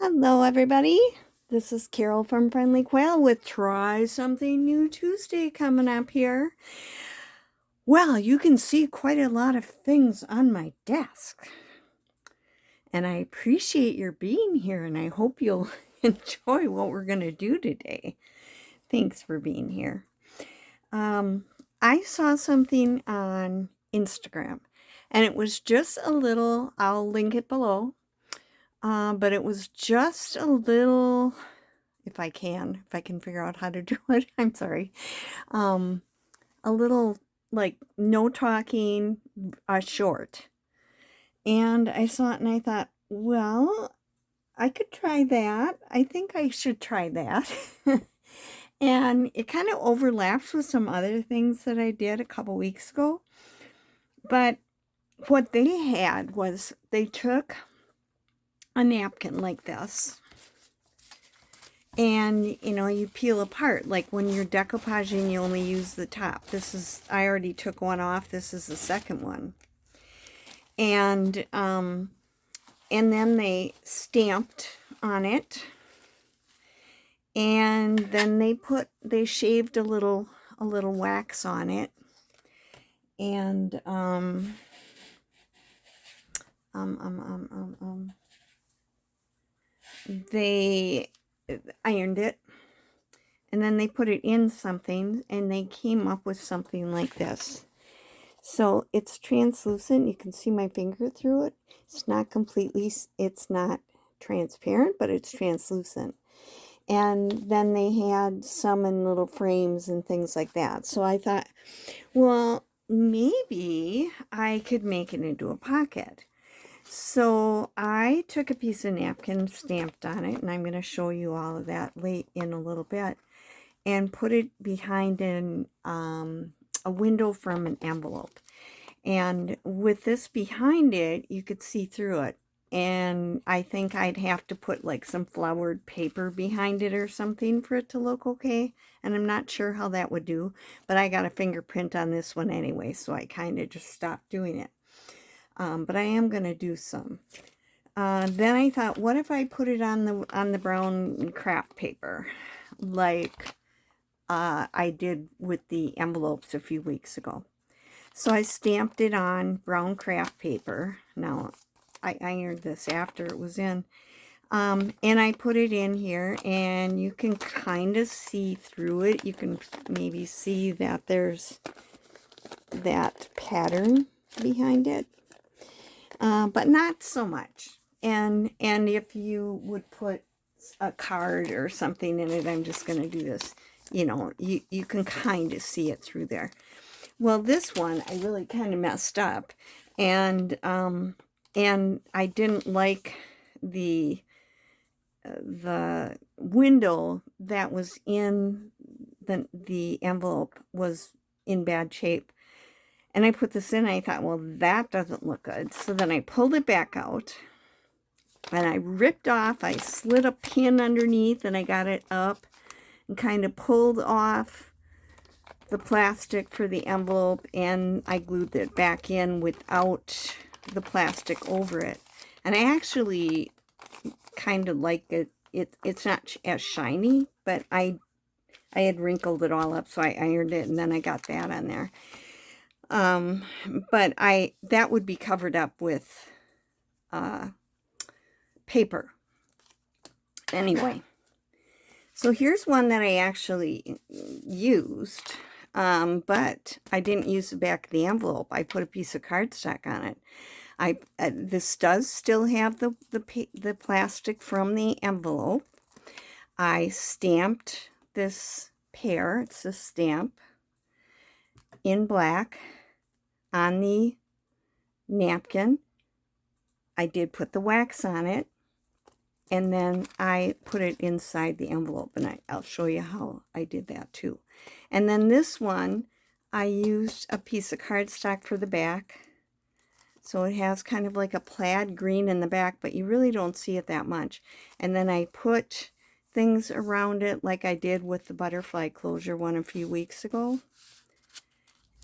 Hello, everybody. This is Carol from Friendly Quail with Try Something New Tuesday coming up here. Well, you can see quite a lot of things on my desk. And I appreciate your being here, and I hope you'll enjoy what we're going to do today. Thanks for being here. I saw something on Instagram, and it was just a little, I'll link it below, but it was just a little, if I can figure out how to do it, I'm sorry, a little, like, no talking, a short. And I saw it and I thought, well, I could try that. I think I should try that. And it kind of overlaps with some other things that I did a couple weeks ago. But what they had was they took a napkin like this, and you peel apart. Like when you're decoupaging, you only use the top. I already took one off. This is the second one. And then they stamped on it, and then they shaved a little wax on it, and they ironed it, and then they put it in something, and they came up with something like this. So it's translucent. You can see my finger through it. It's not transparent, but it's translucent. And then they had some in little frames and things like that. So I thought, well, maybe I could make it into a pocket. So I took a piece of napkin, stamped on it, and I'm going to show you all of that in a little bit, and put it behind a window from an envelope. And with this behind it, you could see through it. And I think I'd have to put like some flowered paper behind it or something for it to look okay. And I'm not sure how that would do, but I got a fingerprint on this one anyway, so I kind of just stopped doing it. But I am going to do some. Then I thought, what if I put it on the brown craft paper, like I did with the envelopes a few weeks ago. So I stamped it on brown craft paper. Now, I ironed this after it was in. And I put it in here, and you can kind of see through it. You can maybe see that there's that pattern behind it. But not so much. And if you would put a card or something in it, I'm just going to do this, you can kind of see it through there. Well, this one I really kind of messed up, and I didn't like the window that was in the envelope was in bad shape. And I put this in, and I thought, well, that doesn't look good. So then I pulled it back out, and I ripped off, I slid a pin underneath, and I got it up and kind of pulled off the plastic for the envelope, and I glued it back in without the plastic over it. And I actually kind of like it. It's not as shiny, but I had wrinkled it all up, so I ironed it, and then I got that on there. But that would be covered up with paper. Anyway, so here's one that I actually used, but I didn't use the back of the envelope. I put a piece of cardstock on it. This does still have the plastic from the envelope. I stamped this pear. It's a stamp in black on the napkin. I did put the wax on it, and then I put it inside the envelope, and I'll show you how I did that too. And then this one, I used a piece of cardstock for the back. So it has kind of like a plaid green in the back, but you really don't see it that much. And then I put things around it like I did with the butterfly closure one a few weeks ago.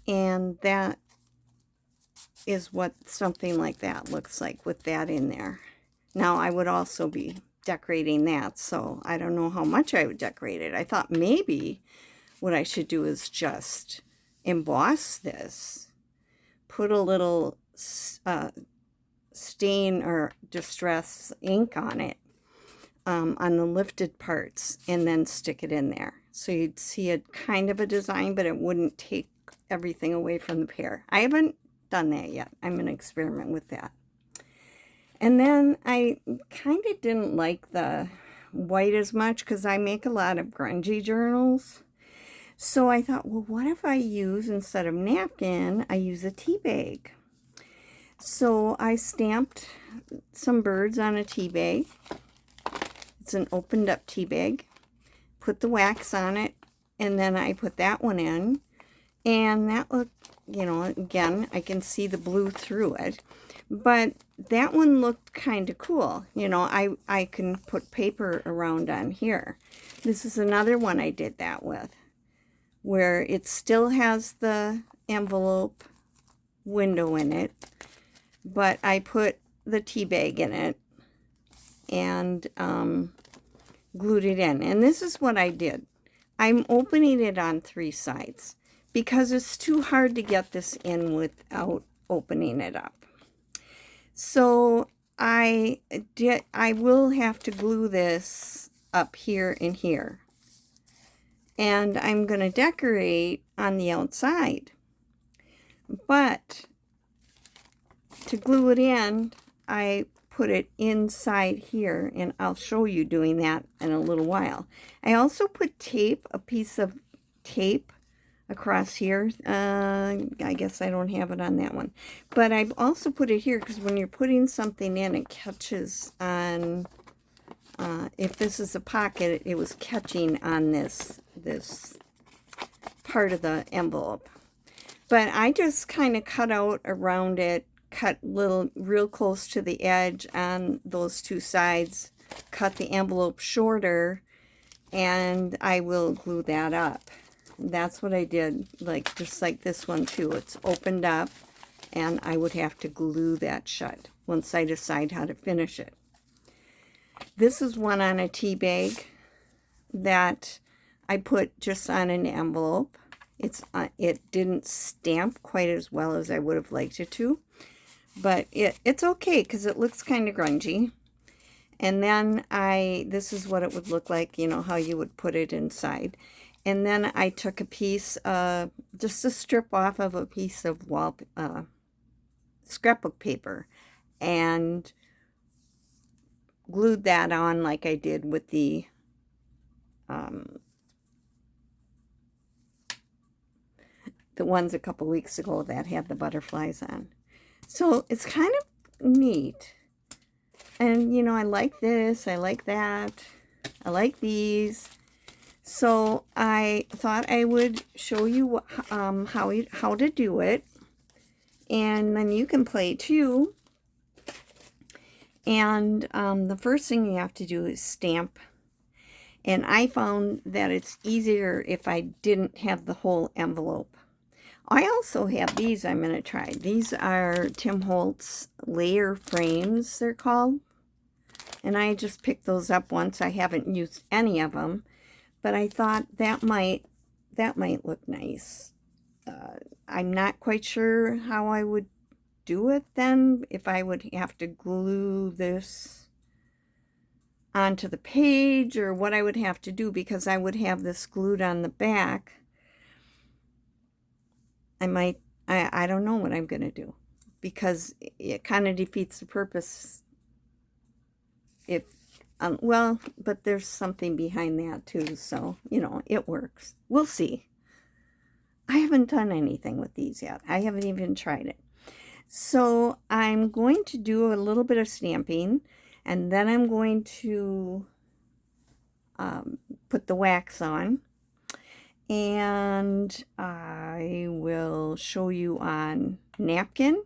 And that is what something like that looks like with that in there. Now, I would also be decorating that, so I don't know how much I would decorate it. I thought maybe what I should do is just emboss this, put a little stain or distress ink on it, on the lifted parts, and then stick it in there. So you'd see a kind of a design, but it wouldn't take everything away from the pear. I haven't done that yet. I'm going to experiment with that. And then I kind of didn't like the white as much because I make a lot of grungy journals. So I thought, well, what if I use, instead of napkin, I use a tea bag. So I stamped some birds on a tea bag. It's an opened up tea bag. Put the wax on it, and then I put that one in. And that looked, you know, again, I can see the blue through it. But that one looked kind of cool. You know, I can put paper around on here. This is another one I did that with, where it still has the envelope window in it, but I put the tea bag in it and glued it in. And this is what I did. I'm opening it on 3 sides because it's too hard to get this in without opening it up. So I will have to glue this up here and here. And I'm going to decorate on the outside. But to glue it in, I put it inside here, and I'll show you doing that in a little while. I also put tape, a piece of tape across here. I guess I don't have it on that one. But I've also put it here because when you're putting something in, it catches on, if this is a pocket, it was catching on this part of the envelope. But I just kind of cut out around it, cut real close to the edge on those 2 sides, cut the envelope shorter, and I will glue that up. That's what I did, like just like this one too. It's opened up, and I would have to glue that shut once I decide how to finish it. This is one on a tea bag that I put just on an envelope. It didn't stamp quite as well as I would have liked it to, but it's okay because it looks kind of grungy. And then this is what it would look like, you know, how you would put it inside. And then I took a piece, just a strip off of a piece of scrapbook paper, and glued that on like I did with the ones a couple weeks ago that had the butterflies on. So it's kind of neat. And, you know, I like this, I like that, I like these. So I thought I would show you how to do it, and then you can play too. And the first thing you have to do is stamp. And I found that it's easier if I didn't have the whole envelope. I also have these I'm going to try. These are Tim Holtz layer frames, they're called. And I just picked those up once. I haven't used any of them. But I thought that might look nice. I'm not quite sure how I would do it then, if I would have to glue this onto the page or what I would have to do, because I would have this glued on the back. I don't know what I'm going to do, because it kind of defeats the purpose if well, but there's something behind that too, so, you know, it works. We'll see. I haven't done anything with these yet. I haven't even tried it. So I'm going to do a little bit of stamping, and then I'm going to put the wax on, and I will show you on napkin.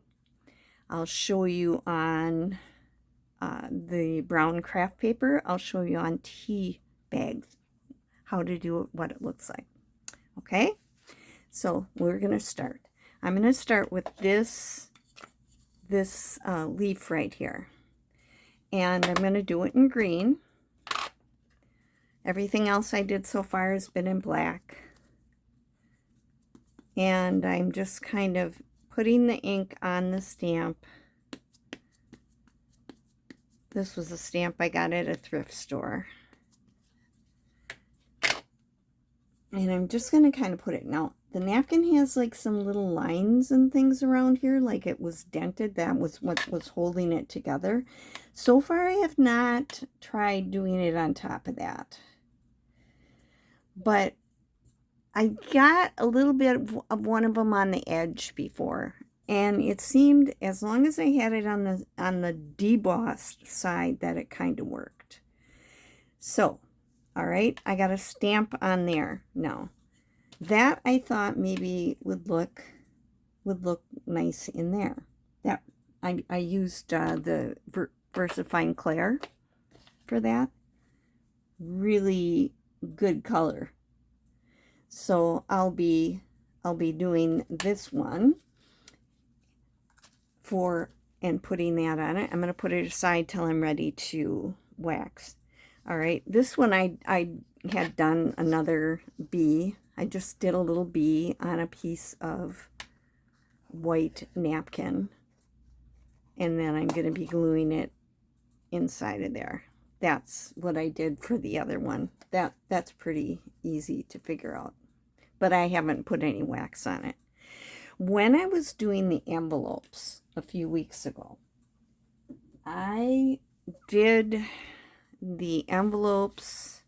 I'll show you on the brown craft paper. I'll show you on tea bags how to do it, what it looks like. Okay, so we're going to start. I'm going to start with this leaf right here, and I'm going to do it in green. Everything else I did so far has been in black. And I'm just kind of putting the ink on the stamp. This was a stamp I got at a thrift store. And I'm just going to kind of put it. Now, the napkin has like some little lines and things around here, like it was dented. That was what was holding it together. So far, I have not tried doing it on top of that. But I got a little bit of one of them on the edge before. And it seemed, as long as I had it on the debossed side, that it kind of worked. So, all right, I got a stamp on there now. That I thought maybe would look nice in there. That I used the VersaFine Clair for that. Really good color. So I'll be doing this one and putting that on it. I'm going to put it aside till I'm ready to wax. All right, this one I had done another bee. I just did a little bee on a piece of white napkin, and then I'm going to be gluing it inside of there. That's what I did for the other one. That's pretty easy to figure out, but I haven't put any wax on it. When I was doing the envelopes a few weeks ago, I did the envelopes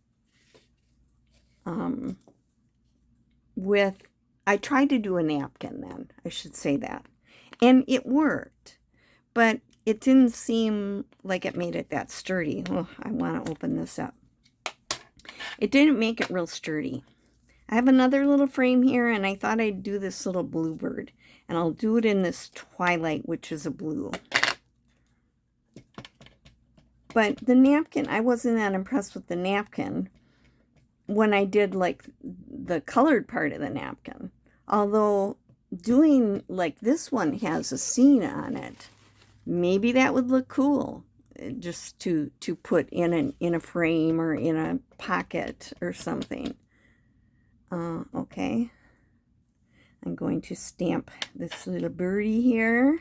I tried to do a napkin then, I should say that. And it worked, but it didn't seem like it made it that sturdy. Oh, I want to open this up. It didn't make it real sturdy. I have another little frame here, and I thought I'd do this little bluebird. And I'll do it in this Twilight, which is a blue. But the napkin, I wasn't that impressed with the napkin when I did like the colored part of the napkin. Although doing like this one has a scene on it, maybe that would look cool, just to put in a frame or in a pocket or something. Okay, I'm going to stamp this little birdie here.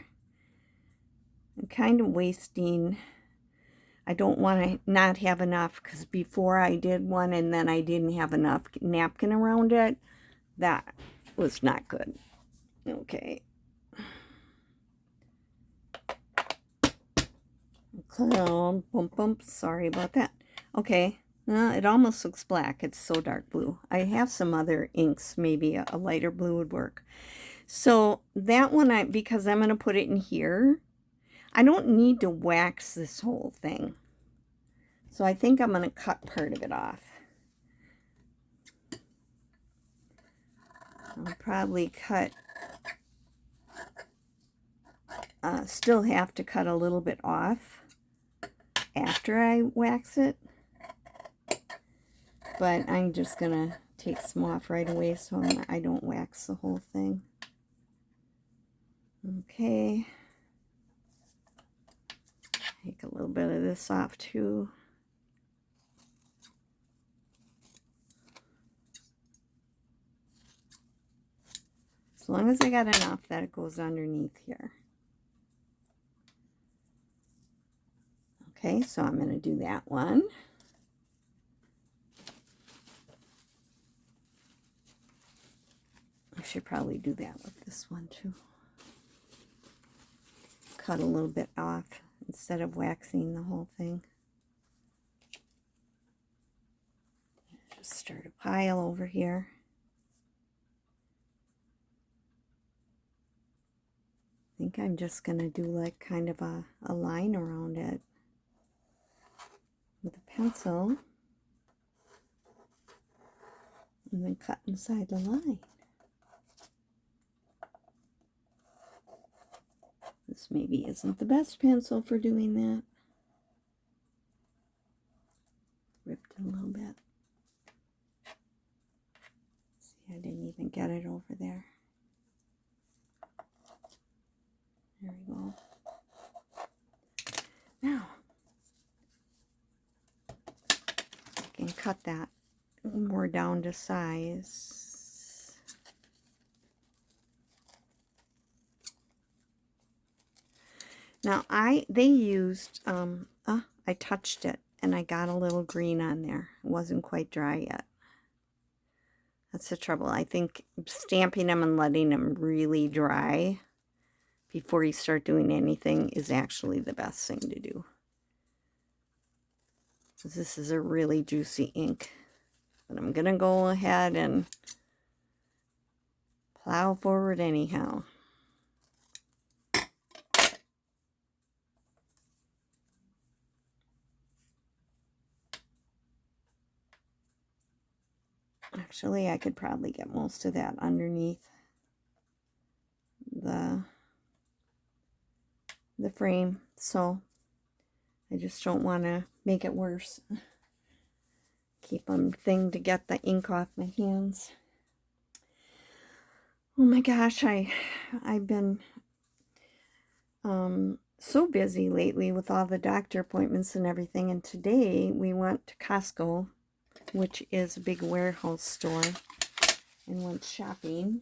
I'm kind of wasting. I don't want to not have enough, because before I did one and then I didn't have enough napkin around it. That was not good. Okay. Bump. Sorry about that. Okay. It almost looks black. It's so dark blue. I have some other inks. Maybe a lighter blue would work. So that one, because I'm going to put it in here, I don't need to wax this whole thing. So I think I'm going to cut part of it off. I'll probably cut, still have to cut a little bit off after I wax it. But I'm just going to take some off right away so I don't wax the whole thing. Okay. Take a little bit of this off too. As long as I got enough that it goes underneath here. Okay, so I'm going to do that one. I should probably do that with this one too. Cut a little bit off instead of waxing the whole thing. Just start a pile over here. I think I'm just going to do like kind of a line around it with a pencil. And then cut inside the line. This maybe isn't the best pencil for doing that. Ripped it a little bit. See, I didn't even get it over there. There we go. Now, and cut that more down to size. Now they used, I touched it and I got a little green on there. It wasn't quite dry yet. That's the trouble. I think stamping them and letting them really dry before you start doing anything is actually the best thing to do. This is a really juicy ink. But I'm going to go ahead and plow forward anyhow. Actually, I could probably get most of that underneath the frame, so I just don't want to make it worse. Keep on thing to get the ink off my hands. Oh my gosh, I've been so busy lately with all the doctor appointments and everything, and today we went to Costco, which is a big warehouse store, and went shopping.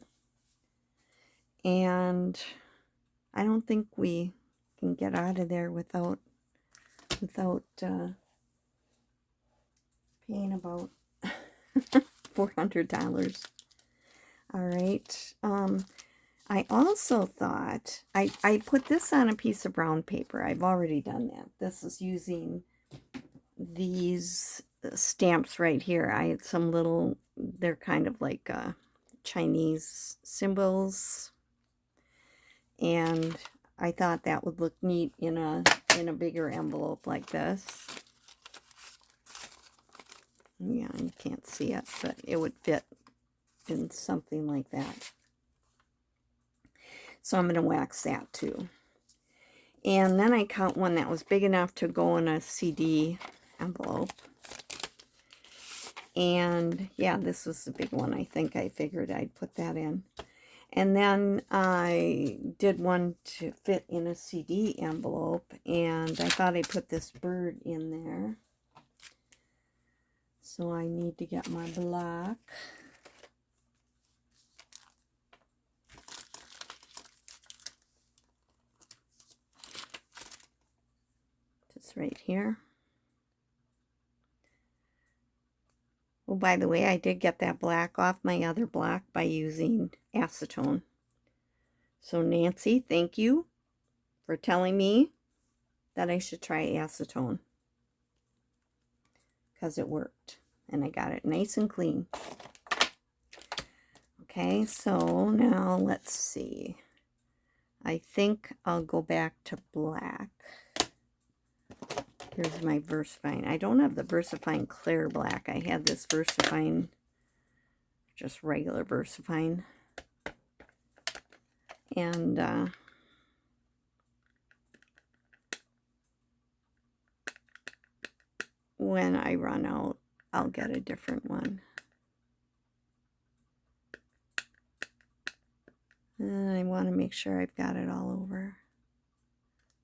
And I don't think we can get out of there without paying about $400. All right. I also thought I put this on a piece of brown paper. I've already done that. This is using these stamps right here. I had some little, they're kind of like Chinese symbols, and I thought that would look neat in a bigger envelope like this. Yeah, you can't see it, but it would fit in something like that. So I'm going to wax that too. And then I cut one that was big enough to go in a CD envelope. And yeah, this was the big one. I think I figured I'd put that in. And then I did one to fit in a CD envelope, and I thought I'd put this bird in there. So I need to get my block. Just right here. Oh, by the way, I did get that black off my other block by using acetone. So Nancy, thank you for telling me that I should try acetone, because it worked and I got it nice and clean. Okay, so now let's see. I think I'll go back to black. Here's my VersaFine. I don't have the VersaFine Clear Black. I had this VersaFine, just regular VersaFine. And when I run out, I'll get a different one. And I want to make sure I've got it all over.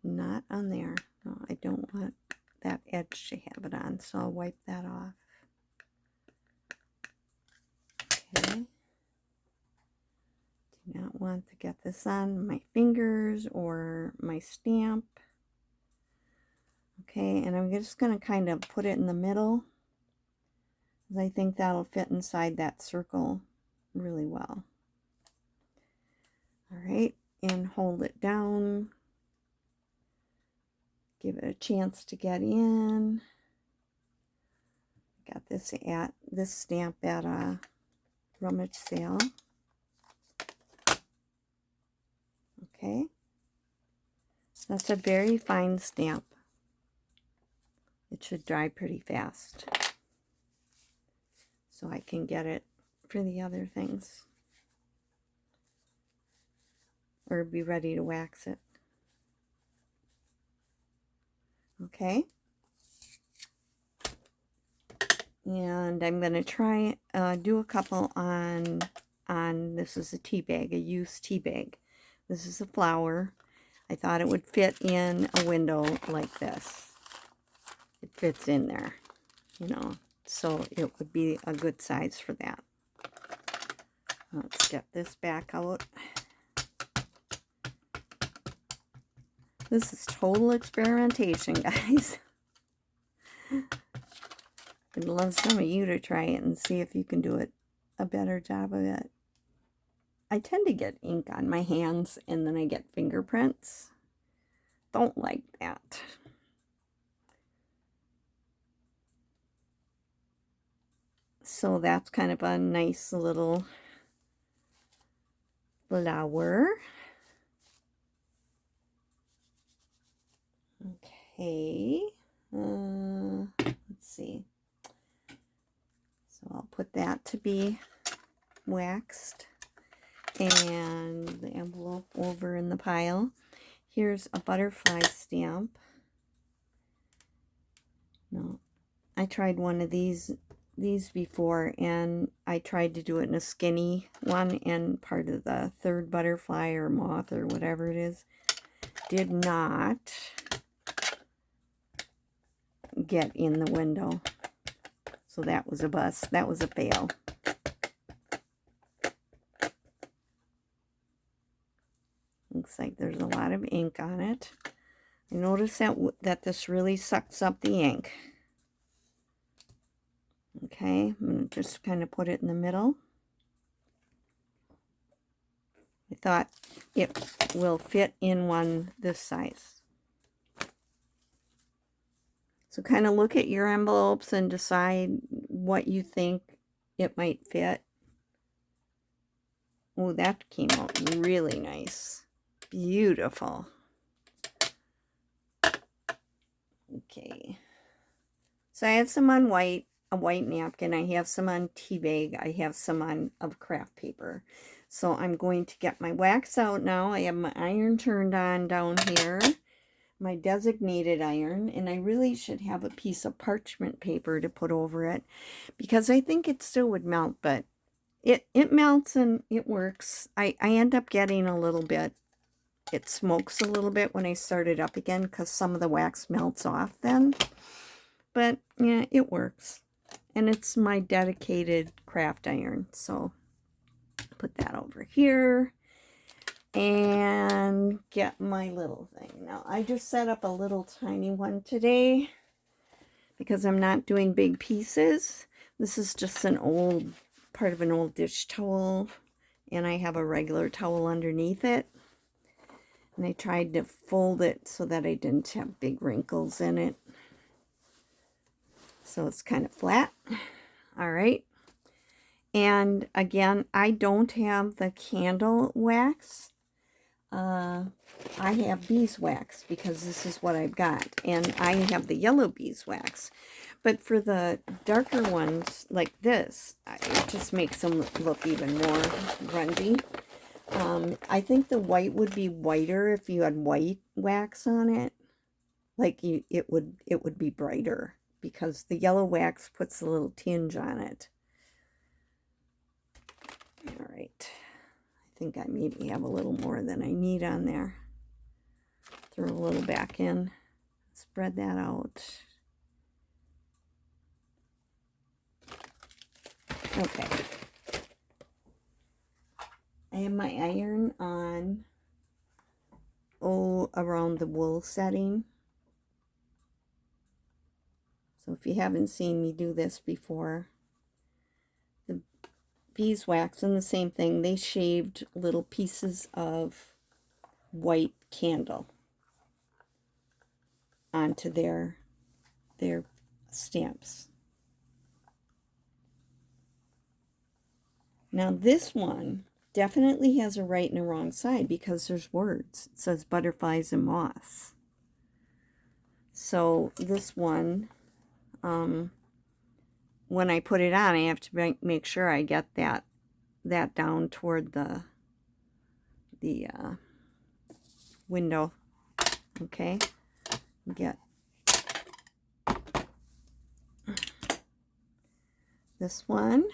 Not on there. No, I don't want that edge to have it on, so I'll wipe that off. Okay. Do not want to get this on my fingers or my stamp. Okay, and I'm just going to kind of put it in the middle, because I think that'll fit inside that circle really well. All right, and hold it down. Give it a chance to get in. Got this stamp at a rummage sale. Okay, that's a very fine stamp. It should dry pretty fast, so I can get it for the other things, or be ready to wax it. Okay, and I'm going to try do a couple on this is a tea bag, a used tea bag. This is a flower. I thought it would fit in a window like this. It fits in there, you know, so it would be a good size for that. Let's get this back out. This is total experimentation, guys. I'd love some of you to try it and see if you can do it a better job of it. I tend to get ink on my hands and then I get fingerprints. Don't like that. So that's kind of a nice little flower. Okay. Let's see. So I'll put that to be waxed. And the envelope over in the pile. Here's a butterfly stamp. No, I tried one of these before, and I tried to do it in a skinny one, and part of the third butterfly or moth or whatever it is did not get in the window. So that was a bust. That was a fail. Looks like there's a lot of ink on it. I noticed that this really sucks up the ink. Okay, I'm going to just kind of put it in the middle. I thought it will fit in one this size. So kind of look at your envelopes and decide what you think it might fit. Oh, that came out really nice. Beautiful. Okay. So I have some on white, a white napkin. I have some on tea bag. I have some on of craft paper. So I'm going to get my wax out now. I have my iron turned on down here. My designated iron, and I really should have a piece of parchment paper to put over it because I think it still would melt, but it melts and it works. I end up getting a little bit, it smokes a little bit when I start it up again because some of the wax melts off then, but yeah, it works. And it's my dedicated craft iron, so put that over here. And get my little thing. Now, I just set up a little tiny one today because I'm not doing big pieces. This is just an old, part of an old dish towel, and I have a regular towel underneath it. And I tried to fold it so that I didn't have big wrinkles in it. So it's kind of flat. All right. And again, I don't have the candle wax. I have beeswax because this is what I've got, and I have the yellow beeswax. But for the darker ones like this, it just makes them look even more grungy. I think the white would be whiter if you had white wax on it. Like it would be brighter because the yellow wax puts a little tinge on it. All right. I think I maybe have a little more than I need on there. Throw a little back in. Spread that out. Okay. I have my iron on, around the wool setting. So if you haven't seen me do this before, the beeswax and the same thing, they shaved little pieces of white candle onto their stamps. Now this one definitely has a right and a wrong side because there's words. It says butterflies and moths. So this one, when I put it on, I have to make sure I get that down toward the window. Okay, get this one.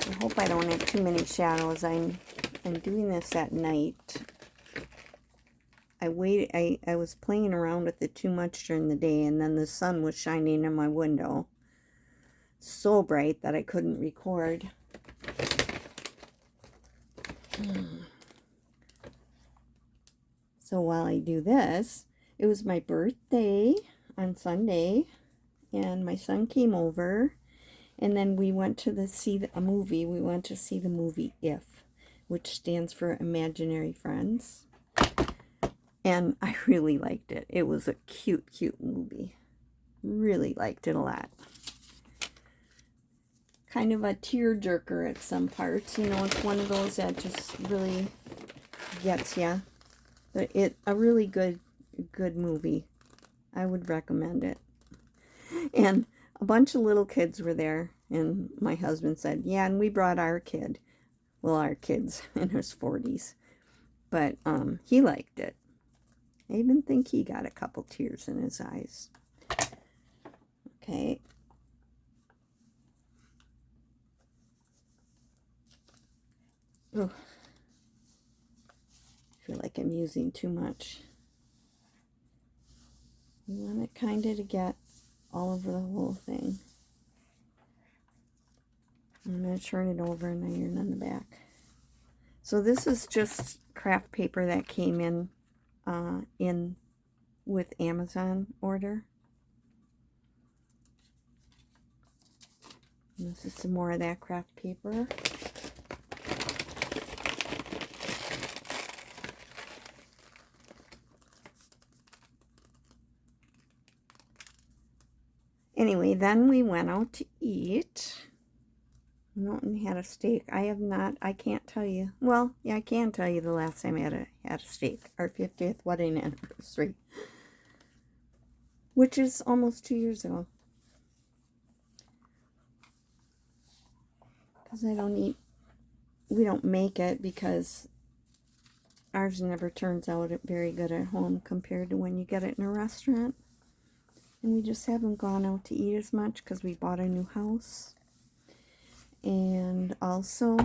I hope I don't have too many shadows. I'm doing this at night. I waited, I was playing around with it too much during the day, and then the sun was shining in my window so bright that I couldn't record. So while I do this, it was my birthday on Sunday, and my son came over, and then we went to see a movie. We went to see the movie If, which stands for Imaginary Friends. And I really liked it. It was a cute, cute movie. Really liked it a lot. Kind of a tearjerker at some parts. You know, it's one of those that just really gets ya. But a really good movie. I would recommend it. And a bunch of little kids were there. And my husband said, yeah, and we brought our kid. Well, our kid's in his 40s. But he liked it. I even think he got a couple tears in his eyes. Okay. Oh, I feel like I'm using too much. You want it kind of to get all over the whole thing. I'm going to turn it over and iron on the back. So this is just craft paper that came in with Amazon order. And this is some more of that craft paper. Anyway, then we went out to eat. Norton had a steak. I can't tell you. Well, yeah, I can tell you the last time I had a steak. Our 50th wedding anniversary. Which is almost 2 years ago. Because we don't make it because ours never turns out very good at home compared to when you get it in a restaurant. And we just haven't gone out to eat as much because we bought a new house. And also,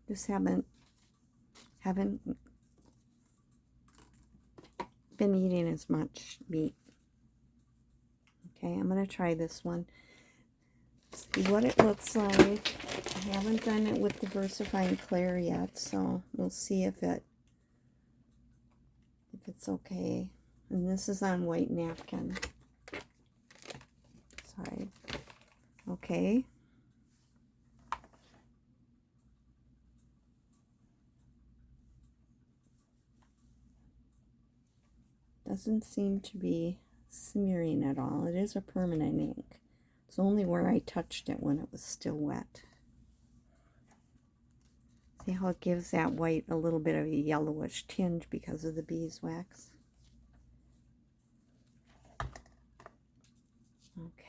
just haven't been eating as much meat. Okay, I'm going to try this one. See what it looks like. I haven't done it with the VersaFine Claire yet, so we'll see if it's okay. And this is on white napkin. Sorry. Okay. Doesn't seem to be smearing at all. It is a permanent ink. It's only where I touched it when it was still wet. See how it gives that white a little bit of a yellowish tinge because of the beeswax.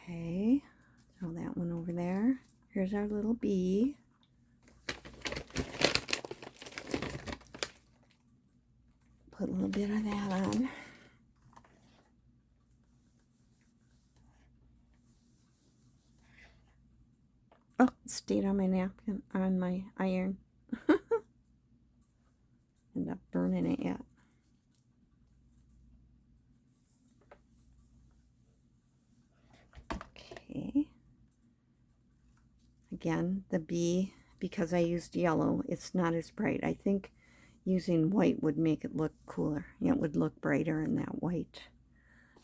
Okay, throw that one over there. Here's our little bee. Put a little bit of that on. Oh, it stayed on my napkin, on my iron. End up burning it yet. Okay. Again, the bee, because I used yellow, it's not as bright. I think using white would make it look cooler. It would look brighter in that white.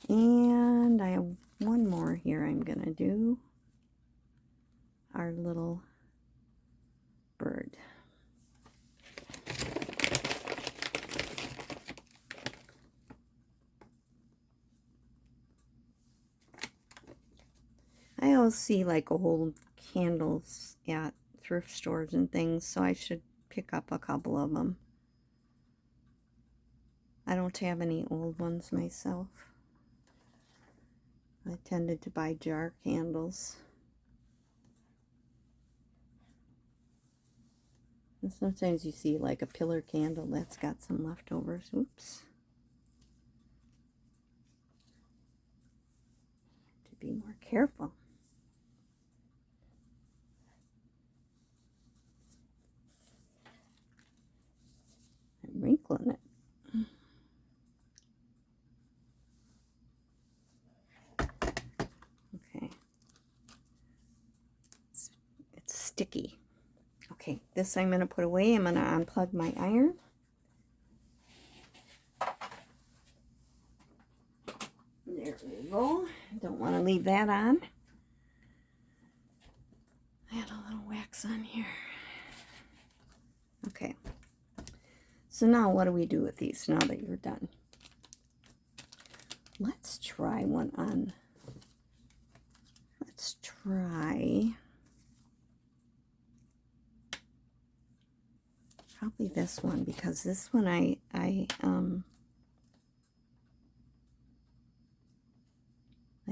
And I have one more here I'm going to do. Our little bird. I always see like old candles at thrift stores and things, so I should pick up a couple of them. I don't have any old ones myself. I tended to buy jar candles. And sometimes you see like a pillar candle that's got some leftovers. Oops. To be more careful. sticky. Okay, this I'm going to put away. I'm going to unplug my iron. There we go. Don't want to leave that on. Add a little wax on here. Okay. So now what do we do with these now that you're done? Let's try one on. Let's try probably this one, because this one I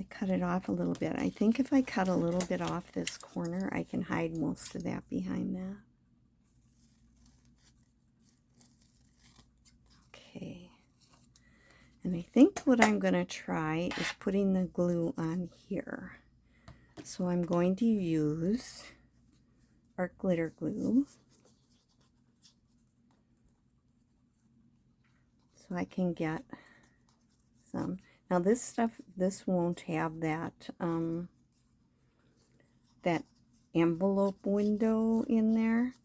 cut it off a little bit. I think if I cut a little bit off this corner, I can hide most of that behind that. Okay. And I think what I'm going to try is putting the glue on here. So I'm going to use our glitter glue. So I can get some. Now this stuff, this won't have that that envelope window in there,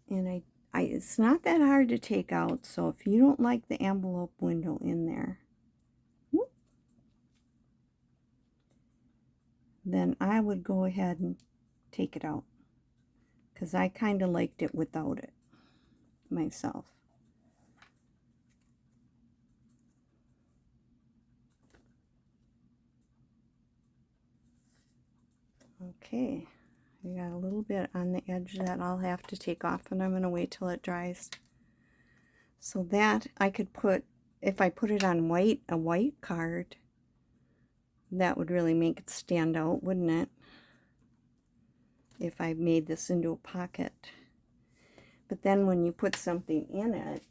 and it's not that hard to take out. So if you don't like the envelope window in there, then I would go ahead and take it out, because I kind of liked it without it myself. Okay, I got a little bit on the edge that I'll have to take off, and I'm going to wait till it dries. So that I could put, if I put it on a white card, that would really make it stand out, wouldn't it? If I made this into a pocket. But then when you put something in it,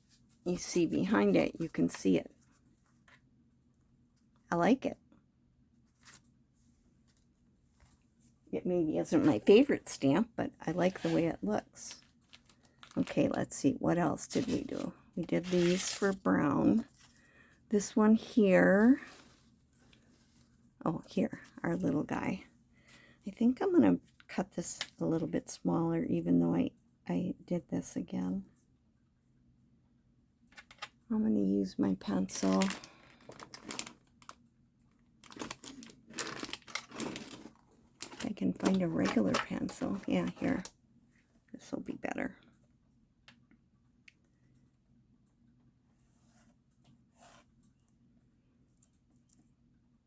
you see behind it, you can see it. I like it. It maybe isn't my favorite stamp, but I like the way it looks. Okay, let's see. What else did we do? We did these for brown. This one here. Oh, here, our little guy. I think I'm going to cut this a little bit smaller, even though I did this again. I'm going to use my pencil. I can find a regular pencil. Yeah, here. This will be better.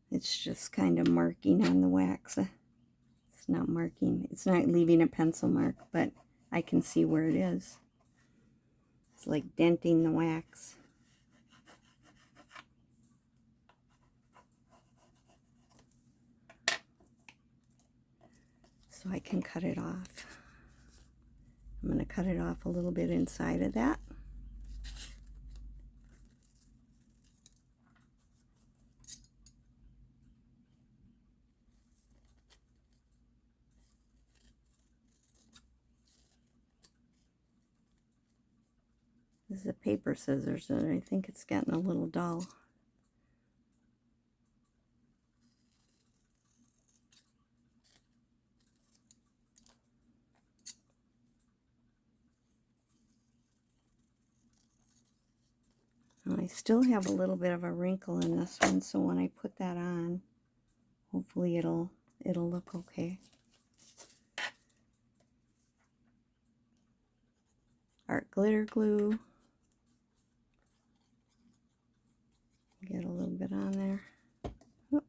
It's just kind of marking on the wax. It's not marking. It's not leaving a pencil mark, but I can see where it is. It's like denting the wax. So I can cut it off. I'm going to cut it off a little bit inside of that. This is a paper scissors, and I think it's getting a little dull. And I still have a little bit of a wrinkle in this one, so when I put that on, hopefully it'll look okay. Art glitter glue. Get a little bit on there. Whoop.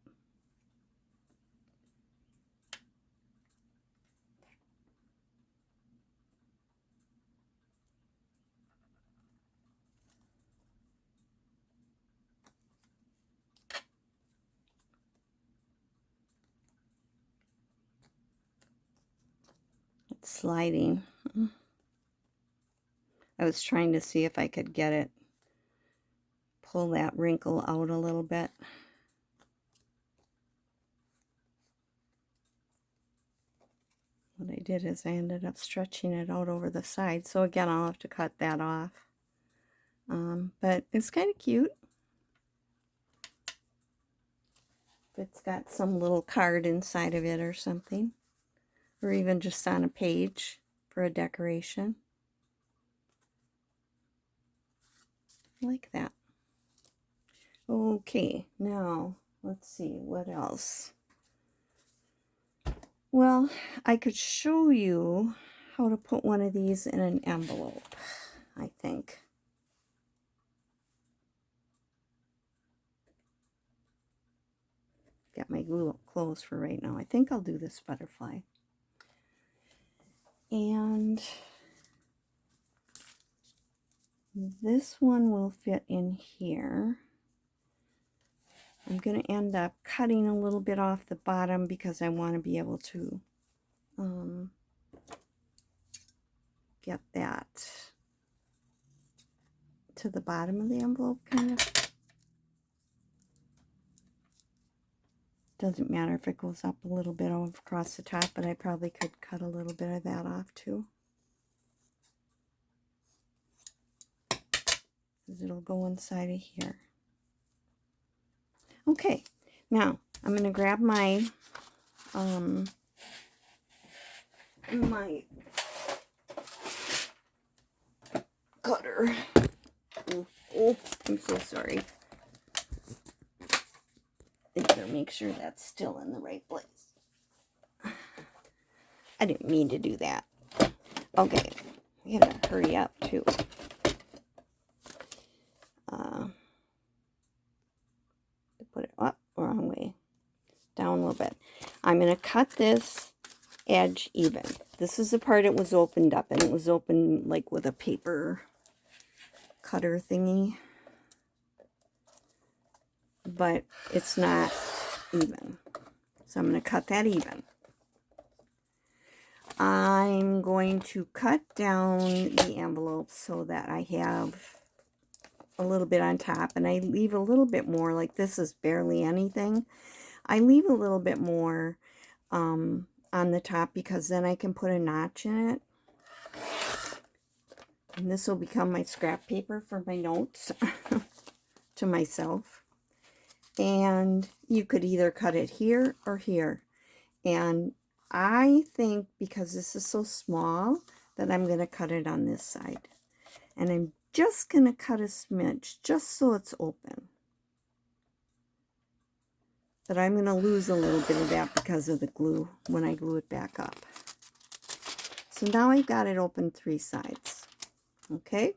It's sliding. I was trying to see if I could get it, pull that wrinkle out a little bit. What I did is I ended up stretching it out over the side. So again, I'll have to cut that off. But it's kind of cute. It's got some little card inside of it or something. or even just on a page for a decoration. Like that. Okay, now let's see what else. Well, I could show you how to put one of these in an envelope, I think. Got my glue closed for right now. I think I'll do this butterfly. And this one will fit in here. I'm going to end up cutting a little bit off the bottom because I want to be able to get that to the bottom of the envelope, kind of. Doesn't matter if it goes up a little bit across the top, but I probably could cut a little bit of that off too. Because it'll go inside of here. Okay, now I'm going to grab my my cutter. Oh, I'm so sorry. I better make sure that's still in the right place. I didn't mean to do that. Okay, I gotta hurry up too. Put it up, wrong way, down a little bit. I'm gonna cut this edge even. This is the part it was opened up, and it was opened like with a paper cutter thingy, but it's not even. So I'm going to cut that even. I'm going to cut down the envelope so that I have a little bit on top, and I leave a little bit more, like this is barely anything. I leave a little bit more on the top because then I can put a notch in it. And this will become my scrap paper for my notes to myself. And you could either cut it here or here. And I think because this is so small that I'm going to cut it on this side. And I'm just going to cut a smidge just so it's open. But I'm going to lose a little bit of that because of the glue when I glue it back up. So now I've got it open 3 sides. Okay?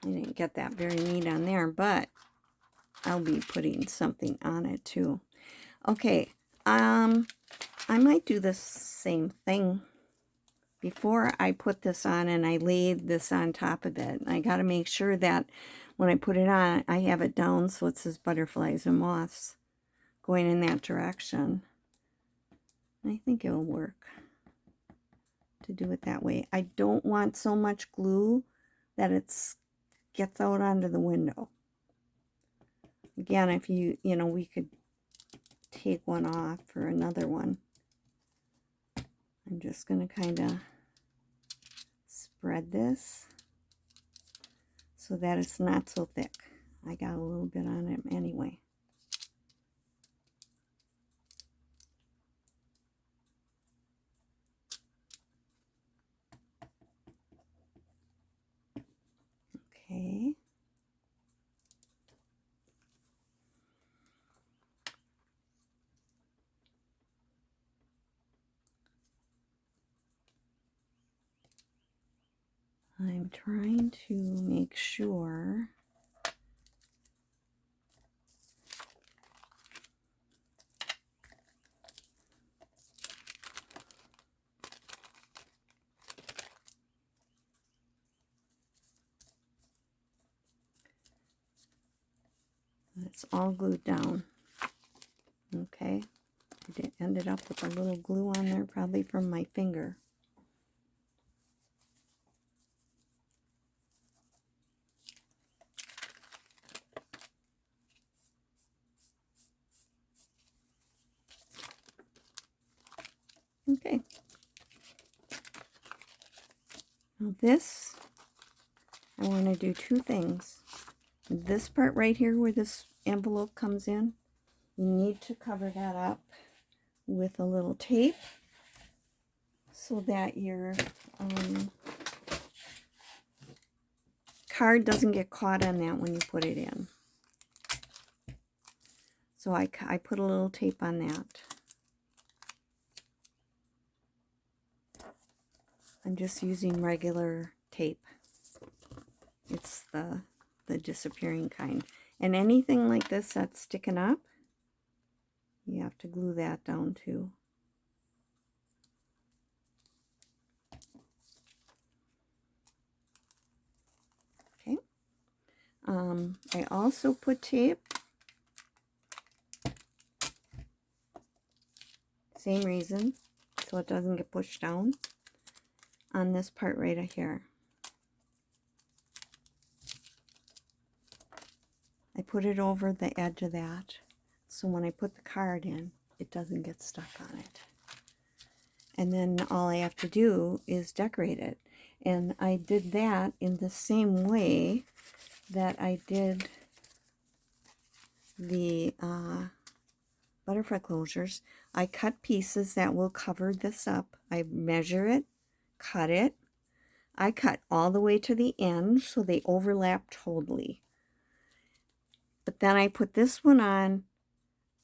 I didn't get that very neat on there, but I'll be putting something on it too. Okay, I might do the same thing before I put this on, and I laid this on top of it. I got to make sure that when I put it on, I have it down so it says butterflies and moths going in that direction. I think it'll work to do it that way. I don't want so much glue that it gets out onto the window. Again, if you know, we could take one off for another one. I'm just going to kind of spread this so that it's not so thick. I got a little bit on it anyway. Okay. I'm trying to make sure it's all glued down. Okay. I ended up with a little glue on there, probably from my finger. Okay. Now this, I want to do two things. This part right here where this envelope comes in, you need to cover that up with a little tape so that your card doesn't get caught on that when you put it in. So I put a little tape on that. I'm just using regular tape. It's the disappearing kind. And anything like this that's sticking up, you have to glue that down too. Okay. I also put tape. Same reason, so it doesn't get pushed down on this part right here. I put it over the edge of that, so when I put the card in, it doesn't get stuck on it. And then all I have to do is decorate it. And I did that in the same way that I did the butterfly closures. I cut pieces that will cover this up. I measure it, cut it. I cut all the way to the end so they overlap totally. But then I put this one on.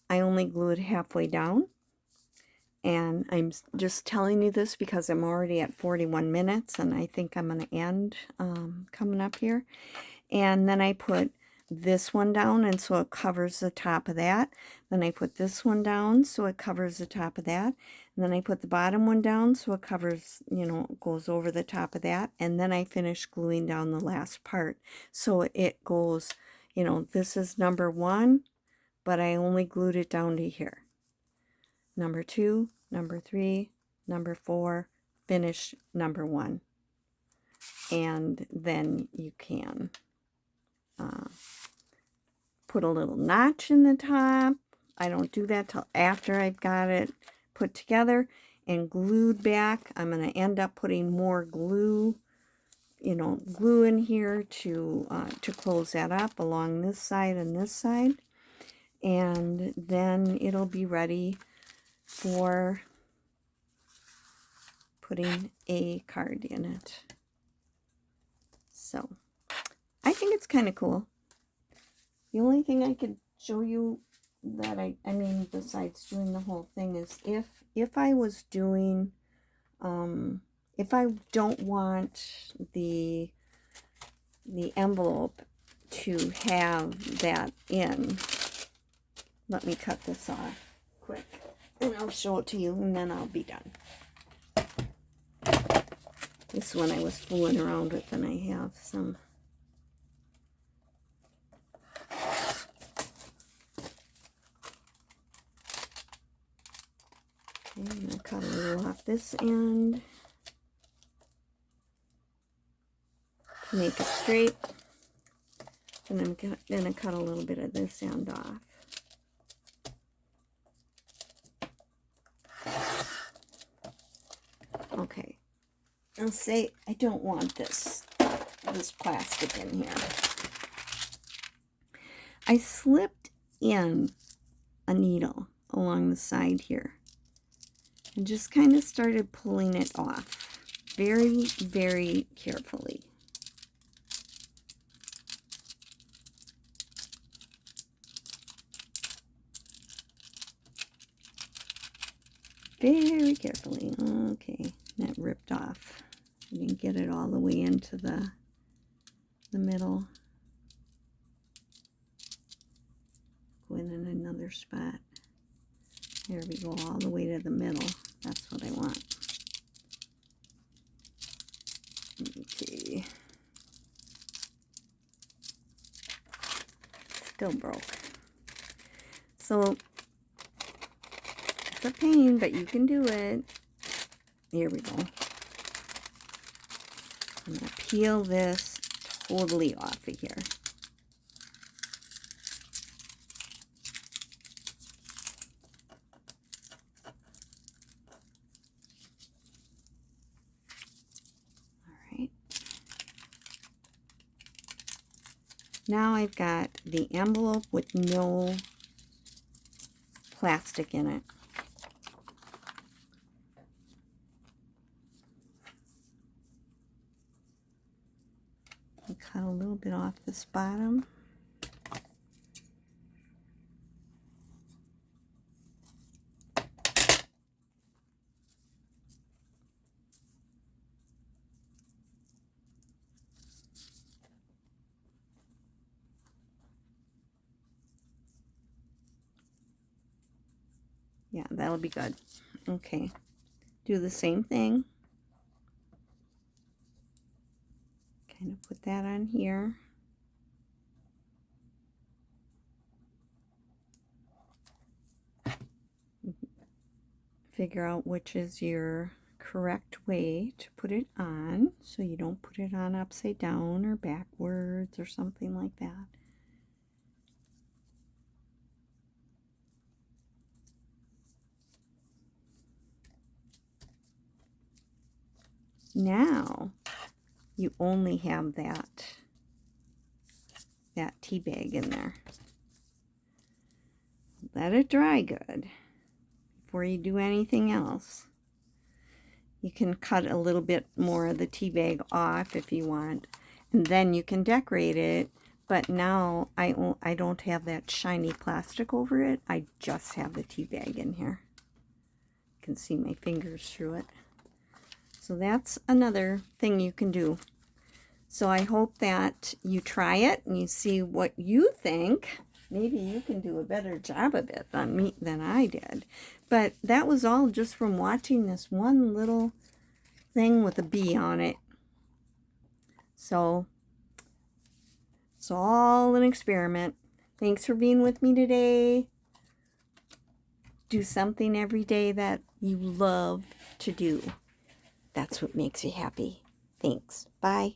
I only glued halfway down. And I'm just telling you this because I'm already at 41 minutes and I think I'm going to end coming up here. And then I put this one down, and so it covers the top of that. Then I put this one down so it covers the top of that. And then I put the bottom one down so it covers, you know, goes over the top of that. And then I finish gluing down the last part. So it goes, you know, this is number 1, but I only glued it down to here. Number 2, number 3, number 4, finish number 1. And then you can put a little notch in the top. I don't do that till after I've got it put together and glued back. I'm going to end up putting more glue, you know, glue in here to close that up along this side and this side. And then it'll be ready for putting a card in it. So I think it's kind of cool. The only thing I could show you that I mean besides doing the whole thing is if I was doing if I don't want the envelope to have that in, let me cut this off quick and I'll show it to you and then I'll be done. This one I was fooling around with and I have some. I'm going to cut a little off this end to make it straight. And I'm going to cut a little bit of this end off. Okay. I'll say I don't want this plastic in here. I slipped in a needle along the side here and just kind of started pulling it off very, very carefully. Very carefully. Okay, that ripped off. I didn't get it all the way into the middle. Go in another spot. There we go, all the way to the middle. That's what I want. Okay. Still broke. So, it's a pain, but you can do it. Here we go. I'm going to peel this totally off of here. All right. Now I've got the envelope with no plastic in it. I'll cut a little bit off this bottom. Yeah, that'll be good. Okay, do the same thing. Kind of put that on here. Figure out which is your correct way to put it on, so you don't put it on upside down or backwards or something like that. Now you only have that tea bag in there. Let it dry good before you do anything else. You can cut a little bit more of the tea bag off if you want, and then you can decorate it. But now I don't have that shiny plastic over it. I just have the tea bag in here. You can see my fingers through it. So that's another thing you can do. So I hope that you try it and you see what you think. Maybe you can do a better job of it than I did. But that was all just from watching this one little thing with a bee on it. So it's all an experiment. Thanks for being with me today. Do something every day that you love to do. That's what makes you happy. Thanks. Bye.